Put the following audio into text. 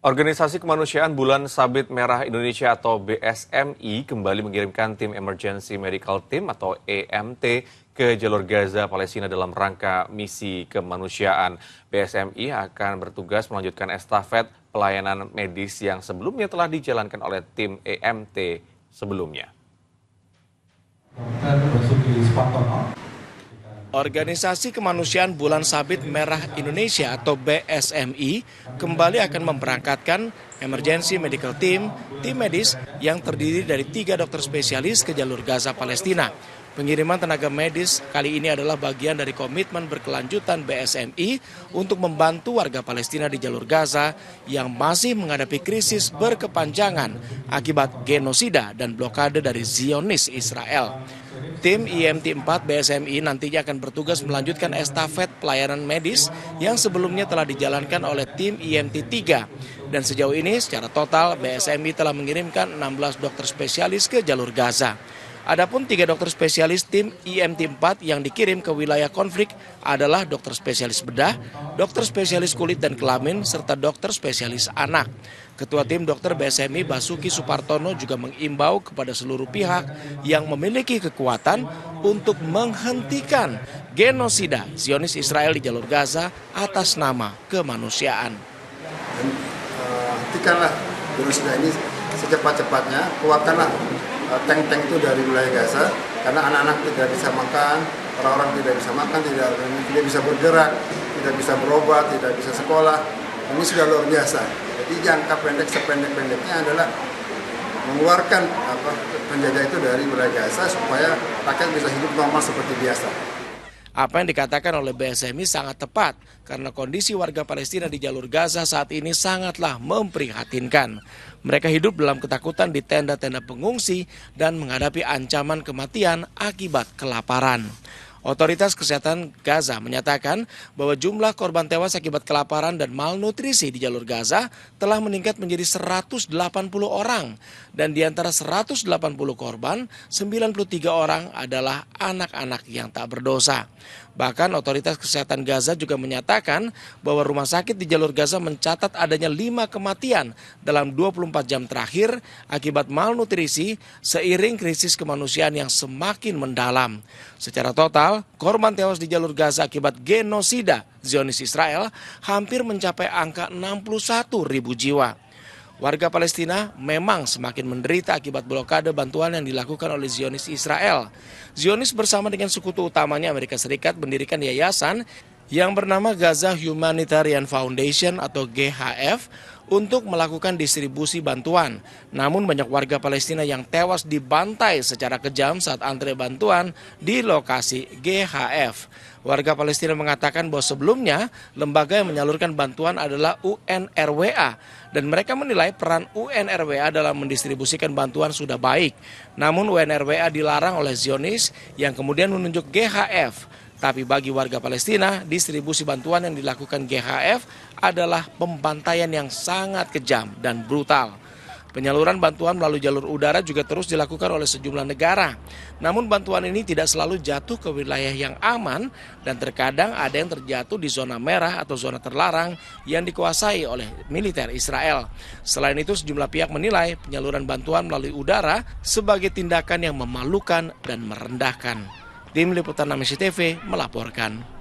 Organisasi Kemanusiaan Bulan Sabit Merah Indonesia atau BSMI kembali mengirimkan tim Emergency Medical Team atau EMT ke jalur Gaza, Palestina dalam rangka misi kemanusiaan. BSMI akan bertugas melanjutkan estafet pelayanan medis yang sebelumnya telah dijalankan oleh tim EMT sebelumnya. Organisasi Kemanusiaan Bulan Sabit Merah Indonesia atau BSMI kembali akan memberangkatkan Emergency Medical Team, tim medis yang terdiri dari 3 dokter spesialis ke jalur Gaza, Palestina. Pengiriman tenaga medis kali ini adalah bagian dari komitmen berkelanjutan BSMI untuk membantu warga Palestina di jalur Gaza yang masih menghadapi krisis berkepanjangan akibat genosida dan blokade dari Zionis Israel. Tim IMT 4 BSMI nantinya akan bertugas melanjutkan estafet pelayanan medis yang sebelumnya telah dijalankan oleh tim IMT 3. Dan sejauh ini secara total BSMI telah mengirimkan 16 dokter spesialis ke jalur Gaza. Adapun 3 dokter spesialis tim IMT 4 yang dikirim ke wilayah konflik adalah dokter spesialis bedah, dokter spesialis kulit dan kelamin, serta dokter spesialis anak. Ketua tim dokter BSMI Basuki Supartono juga mengimbau kepada seluruh pihak yang memiliki kekuatan untuk menghentikan genosida Zionis Israel di jalur Gaza atas nama kemanusiaan. Hentikanlah genosida ini secepat-cepatnya, keluarkanlah tank-tank itu dari wilayah Gaza, karena anak-anak tidak bisa makan, orang-orang tidak bisa makan, tidak bisa bergerak, tidak bisa berobat, tidak bisa sekolah. Ini sudah luar biasa. Jadi jangka pendek sependek-pendeknya adalah mengeluarkan penjajah itu dari wilayah Gaza supaya rakyat bisa hidup normal seperti biasa. Apa yang dikatakan oleh BSMI sangat tepat karena kondisi warga Palestina di jalur Gaza saat ini sangatlah memprihatinkan. Mereka hidup dalam ketakutan di tenda-tenda pengungsi dan menghadapi ancaman kematian akibat kelaparan. Otoritas Kesehatan Gaza menyatakan bahwa jumlah korban tewas akibat kelaparan dan malnutrisi di jalur Gaza telah meningkat menjadi 180 orang. Dan di antara 180 korban, 93 orang adalah anak-anak yang tak berdosa. Bahkan otoritas kesehatan Gaza juga menyatakan bahwa rumah sakit di jalur Gaza mencatat adanya 5 kematian dalam 24 jam terakhir akibat malnutrisi seiring krisis kemanusiaan yang semakin mendalam. Secara total, korban tewas di jalur Gaza akibat genosida Zionis Israel hampir mencapai angka 61.000 jiwa. Warga Palestina memang semakin menderita akibat blokade bantuan yang dilakukan oleh Zionis Israel. Zionis bersama dengan sekutu utamanya Amerika Serikat mendirikan yayasan yang bernama Gaza Humanitarian Foundation atau GHF untuk melakukan distribusi bantuan. Namun banyak warga Palestina yang tewas dibantai secara kejam saat antre bantuan di lokasi GHF. Warga Palestina mengatakan bahwa sebelumnya lembaga yang menyalurkan bantuan adalah UNRWA dan mereka menilai peran UNRWA dalam mendistribusikan bantuan sudah baik. Namun UNRWA dilarang oleh Zionis yang kemudian menunjuk GHF. Tapi bagi warga Palestina, distribusi bantuan yang dilakukan GHF adalah pembantaian yang sangat kejam dan brutal. Penyaluran bantuan melalui jalur udara juga terus dilakukan oleh sejumlah negara. Namun bantuan ini tidak selalu jatuh ke wilayah yang aman dan terkadang ada yang terjatuh di zona merah atau zona terlarang yang dikuasai oleh militer Israel. Selain itu sejumlah pihak menilai penyaluran bantuan melalui udara sebagai tindakan yang memalukan dan merendahkan. Tim Liputan Amnesty TV melaporkan.